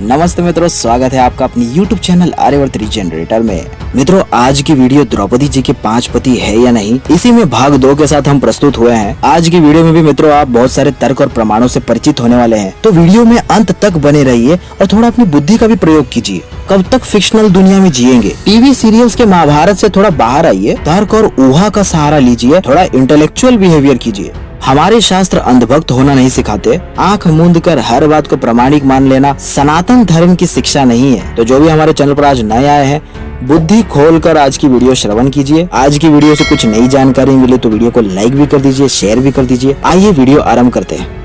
नमस्ते मित्रों, स्वागत है आपका अपनी YouTube चैनल आर्यवर्त रीजनरेटर में। मित्रों, आज की वीडियो द्रौपदी जी के 5 पति है या नहीं, इसी में भाग 2 के साथ हम प्रस्तुत हुए हैं। आज की वीडियो में भी मित्रों आप बहुत सारे तर्क और प्रमाणों से परिचित होने वाले हैं, तो वीडियो में अंत तक बने रहिए और थोड़ा अपनी बुद्धि का भी प्रयोग कीजिए। कब तक फिक्शनल दुनिया में जिएंगे? टीवी सीरियल्स के महाभारत से थोड़ा बाहर आइए, तर्क और ऊहा का सहारा लीजिए, थोड़ा इंटेलेक्चुअल बिहेवियर कीजिए। हमारे शास्त्र अंधभक्त होना नहीं सिखाते। आंख मूंद कर हर बात को प्रमाणिक मान लेना सनातन धर्म की शिक्षा नहीं है। तो जो भी हमारे चैनल पर आज नए आए हैं, बुद्धि खोलकर आज की वीडियो श्रवण कीजिए। आज की वीडियो से कुछ नई जानकारी मिले तो वीडियो को लाइक भी कर दीजिए, शेयर भी कर दीजिए। आइए वीडियो आरंभ करते हैं।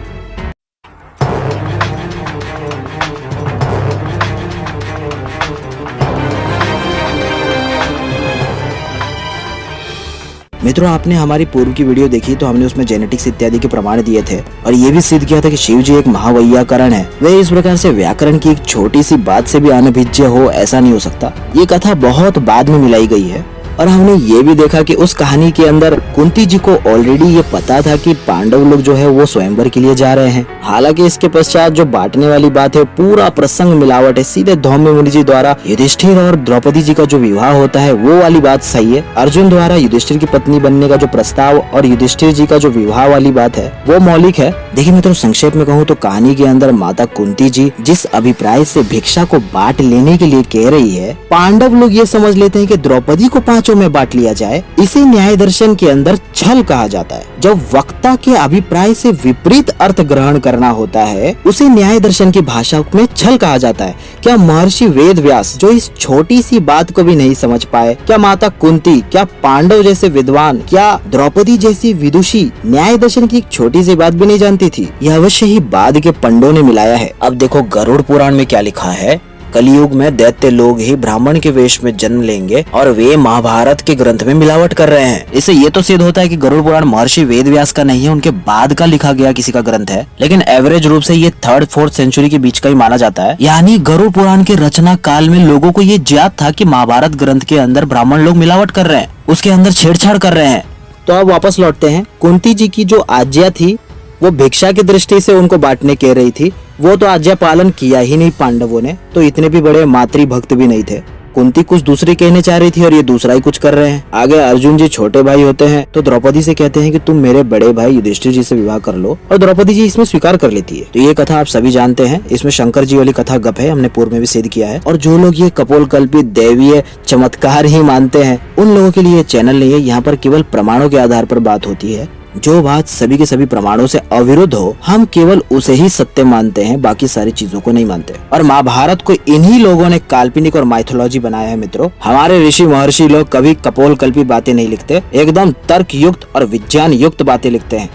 मित्रों, आपने हमारी पूर्व की वीडियो देखी तो हमने उसमें जेनेटिक्स इत्यादि के प्रमाण दिए थे और ये भी सिद्ध किया था कि शिव जी एक महावैयाकरण है। वे इस प्रकार से व्याकरण की एक छोटी सी बात से भी अनभिज्ञ हो, ऐसा नहीं हो सकता। ये कथा बहुत बाद में मिलाई गई है और हमने ये भी देखा कि उस कहानी के अंदर कुंती जी को ऑलरेडी ये पता था कि पांडव लोग जो है वो स्वयंवर के लिए जा रहे हैं। हालांकि इसके पश्चात जो बांटने वाली बात है, पूरा प्रसंग मिलावट है। सीधे धौम्य मुनि जी द्वारा युधिष्ठिर और द्रौपदी जी का जो विवाह होता है वो वाली बात सही है। अर्जुन द्वारा युधिष्ठिर की पत्नी बनने का जो प्रस्ताव और युधिष्ठिर जी का जो विवाह वाली बात है वो मौलिक है। देखिए मित्रों, संक्षेप में कहूँ तो कहानी के अंदर माता कुंती जी जिस अभिप्राय से भिक्षा को बांट लेने के लिए कह रही है, पांडव लोग ये समझ लेते हैं कि द्रौपदी को 5 में बांट लिया जाए। इसे न्याय दर्शन के अंदर छल कहा जाता है। जब वक्ता के अभिप्राय से विपरीत अर्थ ग्रहण करना होता है, उसे न्याय दर्शन की भाषा में छल कहा जाता है। क्या महर्षि वेद व्यास जो इस छोटी सी बात को भी नहीं समझ पाए, क्या माता कुंती, क्या पांडव जैसे विद्वान, क्या द्रौपदी जैसी विदुषी न्याय दर्शन की एक छोटी सी बात भी नहीं जानती थी? यह अवश्य ही बाद के पंडों ने मिलाया है। अब देखो गरुड़ पुराण में क्या लिखा है। कलयुग में दैत्य लोग ही ब्राह्मण के वेश में जन्म लेंगे और वे महाभारत के ग्रंथ में मिलावट कर रहे हैं। इससे ये तो सिद्ध होता है कि गरुड़ पुराण महर्षि वेद व्यास का नहीं है, उनके बाद का लिखा गया किसी का ग्रंथ है। लेकिन एवरेज रूप से ये 3rd-4th सेंचुरी के बीच का ही माना जाता है। यानी गरुड़ पुराण के रचना काल में लोगों को ये ज्ञात था कि महाभारत ग्रंथ के अंदर ब्राह्मण लोग मिलावट कर रहे हैं, उसके अंदर छेड़छाड़ कर रहे हैं। तो अब वापस लौटते हैं। कुंती जी की जो आज्ञा थी वो भिक्षा की दृष्टि से उनको बांटने कह रही थी, वो तो आज्ञा पालन किया ही नहीं पांडवों ने। तो इतने भी बड़े मातृभक्त भी नहीं थे। कुंती कुछ दूसरी कहने चाह रही थी और ये दूसरा ही कुछ कर रहे हैं। आगे अर्जुन जी छोटे भाई होते हैं तो द्रौपदी से कहते हैं कि तुम मेरे बड़े भाई युधिष्ठिर जी से विवाह कर लो, और द्रौपदी जी इसमें स्वीकार कर लेती है। तो ये कथा आप सभी जानते हैं। इसमें शंकर जी वाली कथा गप है, हमने पूर्व में भी सिद्ध किया है। और जो लोग ये कपोल कल्पित दैवीय चमत्कार ही मानते हैं, उन लोगों के लिए ये चैनल नहीं है। यहाँ पर केवल प्रमाणों के आधार पर बात होती है। जो बात सभी के सभी प्रमाणों से अविरुद्ध हो, हम केवल उसे ही सत्य मानते हैं, बाकी सारी चीजों को नहीं मानते। और महाभारत को इन्हीं लोगों ने काल्पनिक और माइथोलॉजी बनाया है। मित्रों, हमारे ऋषि महर्षि लोग कभी कपोल कल्पित बातें नहीं लिखते, एकदम तर्क युक्त और विज्ञान युक्त बातें लिखते हैं।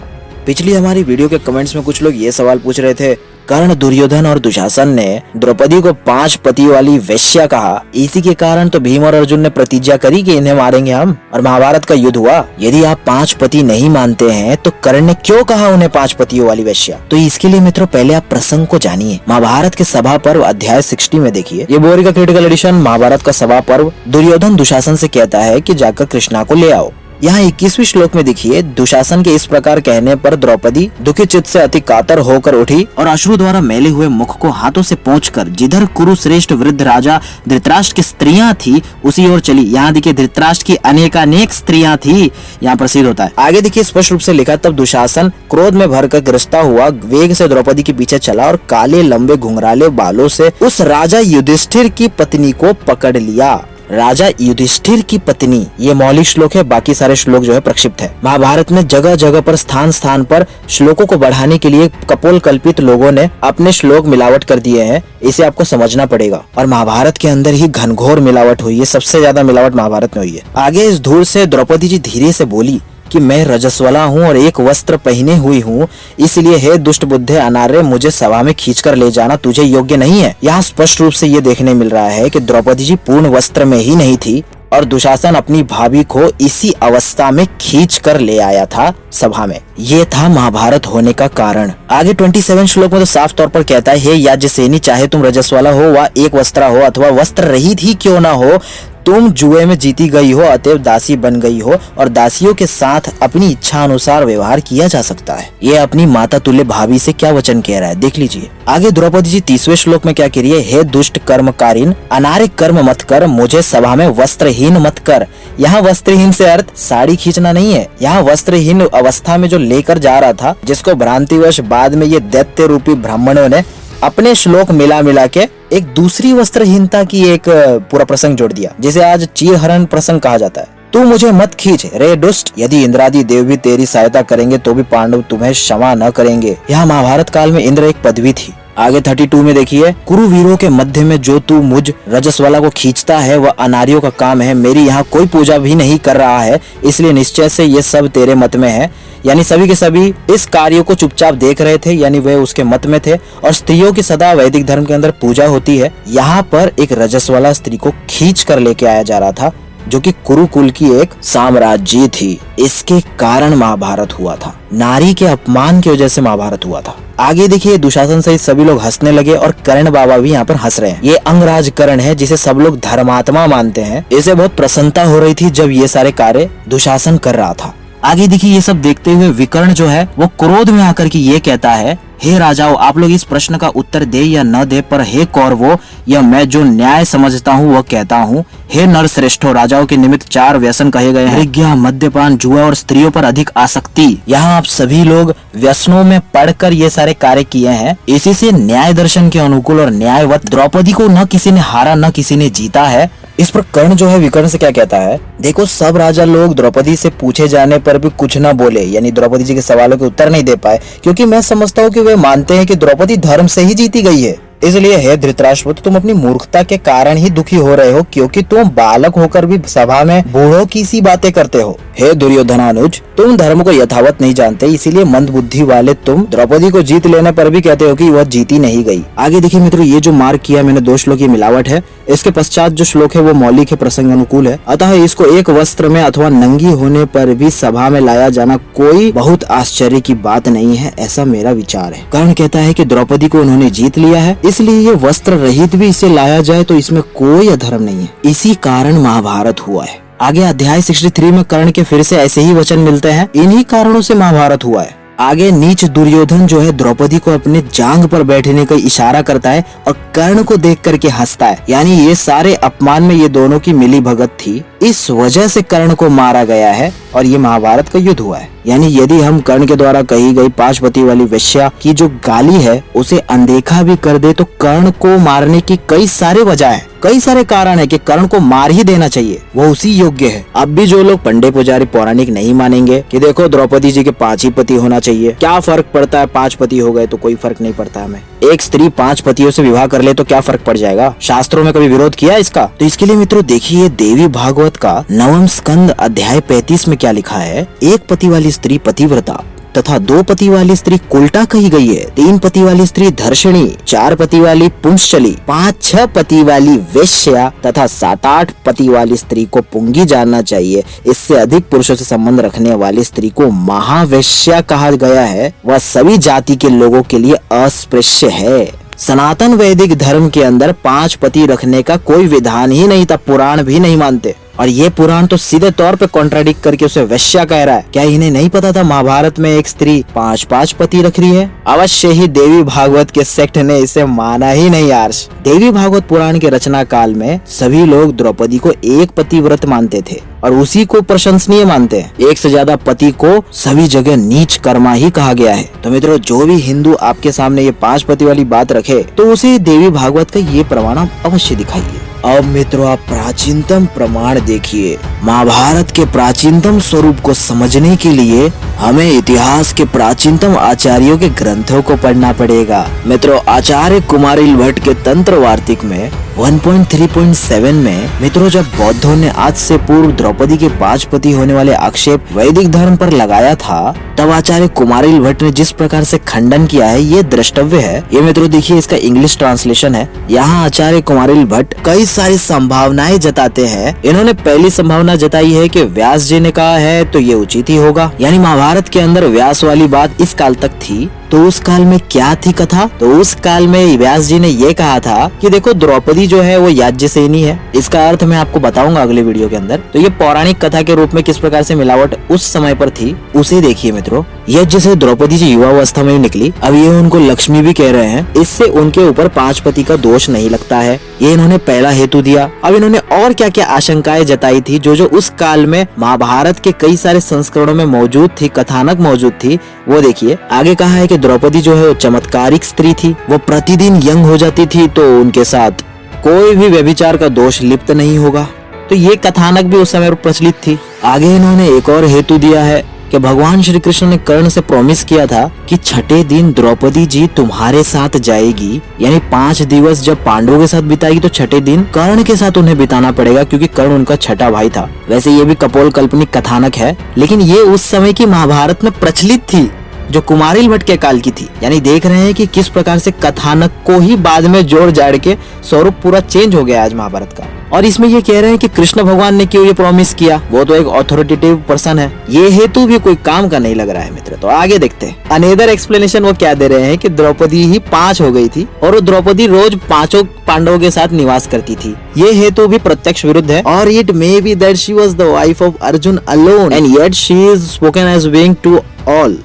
पिछली हमारी वीडियो के कमेंट्स में कुछ लोग ये सवाल पूछ रहे थे, कर्ण, दुर्योधन और दुशासन ने द्रौपदी को 5 पति वाली वैश्या कहा, इसी के कारण तो भीम और अर्जुन ने प्रतिज्ञा करी कि इन्हें मारेंगे हम, और महाभारत का युद्ध हुआ। यदि आप 5 पति नहीं मानते हैं तो कर्ण ने क्यों कहा उन्हें 5 पतियों वाली वैश्या? तो इसके लिए मित्रों पहले आप प्रसंग को जानिए। महाभारत के सभा पर्व अध्याय 60 में देखिए, ये बोरी का क्रिटिकल एडिशन महाभारत का सभा पर्व। दुर्योधन दुशासन से कहता है कि जाकर कृष्णा को ले आओ। यहाँ 21वें श्लोक में देखिए, दुशासन के इस प्रकार कहने पर द्रौपदी दुखी चित्त से अति कातर होकर उठी और अश्रु द्वारा मैले हुए मुख को हाथों से पोंछकर जिधर कुरु श्रेष्ठ वृद्ध राजा धृतराष्ट्र की स्त्रियां थी उसी ओर चली। यहाँ देखिए धृतराष्ट्र की अनेकानेक स्त्रियां थी, यहाँ प्रसिद्ध होता है। आगे देखिए स्पष्ट रूप से लिखा, तब दुशासन क्रोध में भरकर गिरफ्ता हुआ, वेग से द्रौपदी के पीछे चला और काले लंबे घुंघराले बालों से उस राजा युधिष्ठिर की पत्नी को पकड़ लिया। राजा युधिष्ठिर की पत्नी, ये मौलिक श्लोक है, बाकी सारे श्लोक जो है प्रक्षिप्त है। महाभारत में जगह जगह पर स्थान स्थान पर श्लोकों को बढ़ाने के लिए कपोल कल्पित लोगों ने अपने श्लोक मिलावट कर दिए हैं। इसे आपको समझना पड़ेगा। और महाभारत के अंदर ही घनघोर मिलावट हुई है, सबसे ज्यादा मिलावट महाभारत में हुई है। आगे इस धूल से द्रौपदी जी धीरे से बोली कि मैं रजस्वला हूँ और एक वस्त्र पहने हुई हूँ, इसलिए हे दुष्ट बुद्धे अनार्य, मुझे सभा में खींचकर ले जाना तुझे योग्य नहीं है। यहाँ स्पष्ट रूप से ये देखने मिल रहा है कि द्रौपदी जी पूर्ण वस्त्र में ही नहीं थी और दुशासन अपनी भाभी को इसी अवस्था में खींच कर ले आया था सभा में। ये था महाभारत होने का कारण। आगे 27 श्लोक में तो साफ तौर पर कहता है, हे याज्ञसेनी, चाहे तुम रजस्वला हो व एक वस्त्रा हो अथवा वस्त्र रहित ही क्यों ना हो, तुम जुए में जीती गई हो, अतएव दासी बन गई हो और दासियों के साथ अपनी इच्छा अनुसार व्यवहार किया जा सकता है। ये अपनी माता तुल्य भाभी से क्या वचन कह रहा है, देख लीजिए। आगे द्रौपदी जी 30वें श्लोक में क्या कह रही है, हे दुष्ट कर्मकारीन, अनारिक कर्म मत कर, मुझे सभा में वस्त्रहीन मत कर। यहाँ वस्त्रहीन से अर्थ साड़ी खींचना नहीं है, यहाँ वस्त्रहीन अवस्था में जो लेकर जा रहा था, जिसको भ्रांतिवश बाद में ये दैत्य रूपी ब्राह्मणों ने अपने श्लोक मिला के एक दूसरी वस्त्रहीनता की एक पूरा प्रसंग जोड़ दिया, जिसे आज चीरहरण प्रसंग कहा जाता है। तू मुझे मत खींच रे दुष्ट, यदि इंद्रादि देव भी तेरी सहायता करेंगे तो भी पांडव तुम्हें क्षमा न करेंगे। यहाँ महाभारत काल में इंद्र एक पदवी थी। आगे 32 में देखिए, कुरु वीरों के मध्य में जो तू मुझ रजस्वला को खींचता है वह अनार्यों का काम है। मेरी यहाँ कोई पूजा भी नहीं कर रहा है, इसलिए निश्चय से ये सब तेरे मत में है। यानी सभी के सभी इस कार्य को चुपचाप देख रहे थे, यानी वे उसके मत में थे। और स्त्रियों की सदा वैदिक धर्म के अंदर पूजा होती है। यहाँ पर एक रजस्वला स्त्री को खींच कर लेके आया जा रहा था, जो कि कुरुकुल की एक साम्राज्य थी। इसके कारण महाभारत हुआ था, नारी के अपमान की वजह से महाभारत हुआ था। आगे देखिए, दुशासन सहित सभी लोग हंसने लगे और कर्ण बाबा भी यहाँ पर हंस रहे हैं। ये अंगराज कर्ण है, जिसे सब लोग धर्मात्मा मानते हैं। इसे बहुत प्रसन्नता हो रही थी जब ये सारे कार्य दुशासन कर रहा था। आगे देखिए, ये सब देखते हुए विकर्ण जो है वो क्रोध में आकर के ये कहता है, हे राजाओं, आप लोग इस प्रश्न का उत्तर दे या न दे, पर हे कौरवों, यह मैं जो न्याय समझता हूँ वह कहता हूँ। हे नर श्रेष्ठों, राजाओं के निमित्त 4 व्यसन कहे गए हैं, प्रज्ञा, मद्यपान, जुआ और स्त्रियों पर अधिक आसक्ति। यहाँ आप सभी लोग व्यसनों में पढ़कर ये सारे कार्य किए हैं। इसी से न्याय दर्शन के अनुकूल और न्यायवत द्रौपदी को न किसी ने हारा न किसी ने जीता है। इस पर कर्ण जो है विकर्ण से क्या कहता है, देखो सब राजा लोग द्रौपदी से पूछे जाने पर भी कुछ न बोले, यानी द्रौपदी जी के सवालों के उत्तर नहीं दे पाए, क्योंकि मैं समझता हूँ कि वे मानते हैं कि द्रौपदी धर्म से ही जीती गई है। इसलिए हे धृतराष्ट्र, तुम अपनी मूर्खता के कारण ही दुखी हो रहे हो, क्योंकि तुम बालक होकर भी सभा में बूढ़ों की सी बातें करते हो। हे दुर्योधनानुज, तुम धर्म को यथावत नहीं जानते, इसीलिए मंद बुद्धि वाले तुम द्रौपदी को जीत लेने पर भी कहते हो कि वह जीती नहीं गई। आगे देखिए मित्रों, ये जो मार्क किया मैंने 2 श्लोक की मिलावट है। इसके पश्चात जो श्लोक है वो मौलिक है, प्रसंग अनुकूल है। अतः इसको एक वस्त्र में अथवा नंगी होने पर भी सभा में लाया जाना कोई बहुत आश्चर्य की बात नहीं है, ऐसा मेरा विचार है। कर्ण कहता है कि द्रौपदी को उन्होंने जीत लिया है, इसलिए ये वस्त्र रहित भी इसे लाया जाए तो इसमें कोई अधर्म नहीं है। इसी कारण महाभारत हुआ है। आगे अध्याय 63 में कर्ण के फिर से ऐसे ही वचन मिलते हैं, इन्हीं कारणों से महाभारत हुआ है। आगे नीच दुर्योधन जो है द्रौपदी को अपने जांग पर बैठने का इशारा करता है और कर्ण को देख करके हंसता है, यानी ये सारे अपमान में ये दोनों की मिली भगत थी। इस वजह से कर्ण को मारा गया है और ये महाभारत का युद्ध हुआ है। यानी यदि हम कर्ण के द्वारा कही गई 5 पति वाली वेश्या की जो गाली है उसे अनदेखा भी कर दे तो कर्ण को मारने की कई सारे वजह है, कई सारे कारण है कि कर्ण को मार ही देना चाहिए, वो उसी योग्य है। अब भी जो लोग पंडे पुजारी पौराणिक नहीं मानेंगे कि देखो द्रौपदी जी के 5 ही पति होना चाहिए, क्या फर्क पड़ता है, 5 पति हो गए तो कोई फर्क नहीं पड़ता हमें। एक स्त्री 5 पतियों से विवाह कर ले तो क्या फर्क पड़ जाएगा, शास्त्रों में कभी विरोध किया इसका? तो इसके लिए मित्रों देखिए देवी भागवत का 9वां स्कंद अध्याय 35 में क्या लिखा है। 1 पति वाली स्त्री पतिव्रता तथा 2 पति वाली स्त्री कुल्टा कही गई है, 3 पति वाली स्त्री धर्षणी, 4 पति वाली पुंसचली, 5-6 पति वाली वेश्या तथा 7-8 पति वाली स्त्री को पुंगी जानना चाहिए। इससे अधिक पुरुषों से संबंध रखने वाली स्त्री को महावेश्या कहा गया है। वह सभी जाति के लोगों के लिए अस्पृश्य है। सनातन वैदिक धर्म के अंदर 5 पति रखने का कोई विधान ही नहीं था, पुराण भी नहीं मानते, और ये पुराण तो सीधे तौर पे कॉन्ट्राडिक्ट करके उसे वेश्या कह रहा है। क्या इन्हें नहीं पता था महाभारत में एक स्त्री 5-5 पति रख रही है? अवश्य ही देवी भागवत के सेक्ट ने इसे माना ही नहीं यार। देवी भागवत पुराण के रचना काल में सभी लोग द्रौपदी को 1 पति व्रत मानते थे और उसी को प्रशंसनीय मानते हैं। 1 से ज्यादा पति को सभी जगह नीच कर्मा ही कहा गया है। तो मित्रों जो भी हिंदू आपके सामने ये 5 पति वाली बात रखे तो उसे देवी भागवत का ये प्रमाण आप अवश्य दिखाइए। अब मित्रों आप प्राचीनतम प्रमाण देखिए। महाभारत के प्राचीनतम स्वरूप को समझने के लिए हमें इतिहास के प्राचीनतम आचार्यों के ग्रंथों को पढ़ना पड़ेगा। मित्रों आचार्य कुमारिल भट्ट के तंत्र वार्तिक में 1.3.7 में मित्रों जब बौद्धों ने आज से पूर्व द्रौपदी के 5 पति होने वाले आक्षेप वैदिक धर्म पर लगाया था, तब आचार्य कुमारिल भट्ट ने जिस प्रकार से खंडन किया है ये द्रष्टव्य है। ये मित्रों देखिए इसका इंग्लिश ट्रांसलेशन है। यहाँ आचार्य कुमारिल भट्ट कई सारी संभावनाएं जताते हैं। इन्होंने पहली संभावना जताई है कि व्यास जी ने कहा है तो ये उचित ही होगा, यानी महाभारत के अंदर व्यास वाली बात इस काल तक थी। तो उस काल में क्या थी कथा? तो उस काल में व्यास जी ने ये कहा था कि देखो द्रौपदी द्रौपदी जो है वो याज्ञसेनी है। इसका अर्थ मैं आपको बताऊंगा अगले वीडियो के अंदर। तो ये पौराणिक कथा के रूप में किस प्रकार से मिलावट उस समय पर थी उसे देखिए मित्रों। यज्ञ से द्रौपदी जी युवावस्था में ही निकली। अब ये उनको लक्ष्मी भी कह रहे हैं। इससे उनके ऊपर 5 पति का दोष नहीं लगता है, ये इन्होंने पहला हेतु दिया। अब इन्होंने और क्या क्या आशंकाएं जताई थी जो उस काल में महाभारत के कई सारे संस्करणों में मौजूद थी, कथानक मौजूद थी, वो देखिए। आगे कहा है कि द्रौपदी जो है वो चमत्कारिक स्त्री थी, वो प्रतिदिन यंग हो जाती थी तो उनके साथ कोई भी व्यभिचार का दोष लिप्त नहीं होगा। तो ये कथानक भी उस समय पर प्रचलित थी। आगे इन्होंने एक और हेतु दिया है कि भगवान श्री कृष्ण ने कर्ण से प्रॉमिस किया था कि छठे दिन द्रौपदी जी तुम्हारे साथ जाएगी, यानी 5 दिवस जब पांडवों के साथ बिताएगी तो छठे दिन कर्ण के साथ उन्हें बिताना पड़ेगा, क्योंकि कर्ण उनका छठा भाई था। वैसे ये भी कपोल काल्पनिक कथानक है, लेकिन ये उस समय की महाभारत में प्रचलित थी जो कुमारिल भट्ट के काल की थी। यानी देख रहे हैं कि किस प्रकार से कथानक को ही बाद में जोड़ जाड़ के स्वरूप पूरा चेंज हो गया आज महाभारत का। और इसमें ये कह रहे हैं कि कृष्ण भगवान ने क्यों ये प्रॉमिस किया, वो तो एक ऑथोरिटेटिव पर्सन है, ये हेतु भी कोई काम का नहीं लग रहा है मित्र। तो आगे देखते हैं अनदर एक्सप्लेनेशन वो क्या दे रहे हैं कि द्रौपदी ही 5 हो गई थी और वो द्रौपदी रोज 5 पांडवों के साथ निवास करती थी। ये हेतु भी प्रत्यक्ष विरुद्ध है। और it may be that she was the wife of Arjun alone and yet she is spoken as being to all.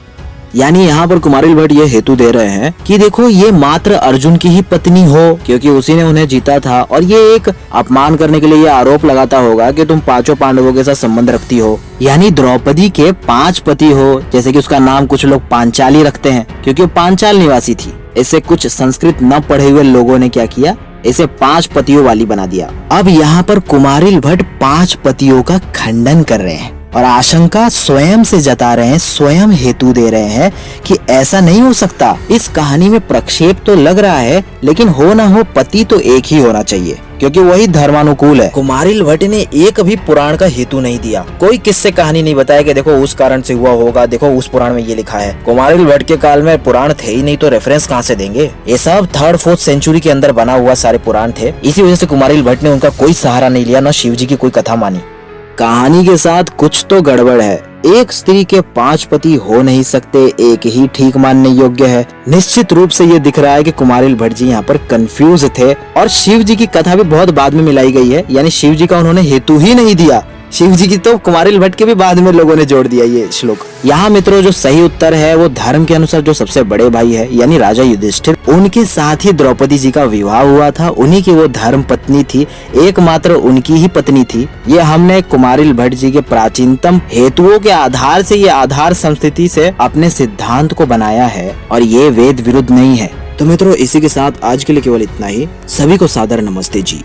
यानी यहाँ पर कुमारिल भट्ट ये हेतु दे रहे हैं कि देखो ये मात्र अर्जुन की ही पत्नी हो, क्योंकि उसी ने उन्हें जीता था। और ये एक अपमान करने के लिए ये आरोप लगाता होगा कि तुम 5 पांडवों के साथ संबंध रखती हो। यानी द्रौपदी के 5 पति हो, जैसे कि उसका नाम कुछ लोग पांचाली रखते हैं क्योंकि वो पांचाल निवासी थी। इससे कुछ संस्कृत न पढ़े हुए लोगों ने क्या किया, इसे 5 पतियों वाली बना दिया। अब यहाँ पर कुमारिल भट्ट 5 पतियों का खंडन कर रहे हैं और आशंका स्वयं से जता रहे हैं, स्वयं हेतु दे रहे हैं कि ऐसा नहीं हो सकता। इस कहानी में प्रक्षेप तो लग रहा है, लेकिन हो ना हो पति तो एक ही होना चाहिए, क्योंकि वही धर्मानुकूल है। कुमारिल भट्ट ने एक भी पुराण का हेतु नहीं दिया, कोई किस्से कहानी नहीं बताया कि देखो उस कारण से हुआ होगा, देखो उस पुराण में ये लिखा है। कुमारिल भट्ट के काल में पुराण थे ही नहीं तो रेफरेंस कहाँ से देंगे। ये सब 3rd-4th सेंचुरी के अंदर बना हुआ सारे पुराण थे। इसी वजह से कुमारिल भट्ट ने उनका कोई सहारा नहीं लिया, न शिव जी की कोई कथा मानी। कहानी के साथ कुछ तो गड़बड़ है। एक स्त्री के 5 पति हो नहीं सकते, एक ही ठीक मानने योग्य है। निश्चित रूप से ये दिख रहा है कि कुमारिल भट्ट जी यहाँ पर कंफ्यूज थे। और शिव जी की कथा भी बहुत बाद में मिलाई गई है, यानी शिव जी का उन्होंने हेतु ही नहीं दिया। शिव जी की तो कुमारिल भट्ट के भी बाद में लोगों ने जोड़ दिया ये श्लोक। यहाँ मित्रों जो सही उत्तर है वो धर्म के अनुसार जो सबसे बड़े भाई है यानी राजा युधिष्ठिर, उनके साथ ही द्रौपदी जी का विवाह हुआ था। उन्हीं की वो धर्म पत्नी थी, एकमात्र उनकी ही पत्नी थी। ये हमने कुमारिल भट्ट जी के प्राचीनतम हेतुओं के आधार से, ये आधार संस्कृति से अपने सिद्धांत को बनाया है और ये वेद विरुद्ध नहीं है। तो मित्रों इसी के साथ आज के लिए केवल इतना ही। सभी को सादर नमस्ते जी।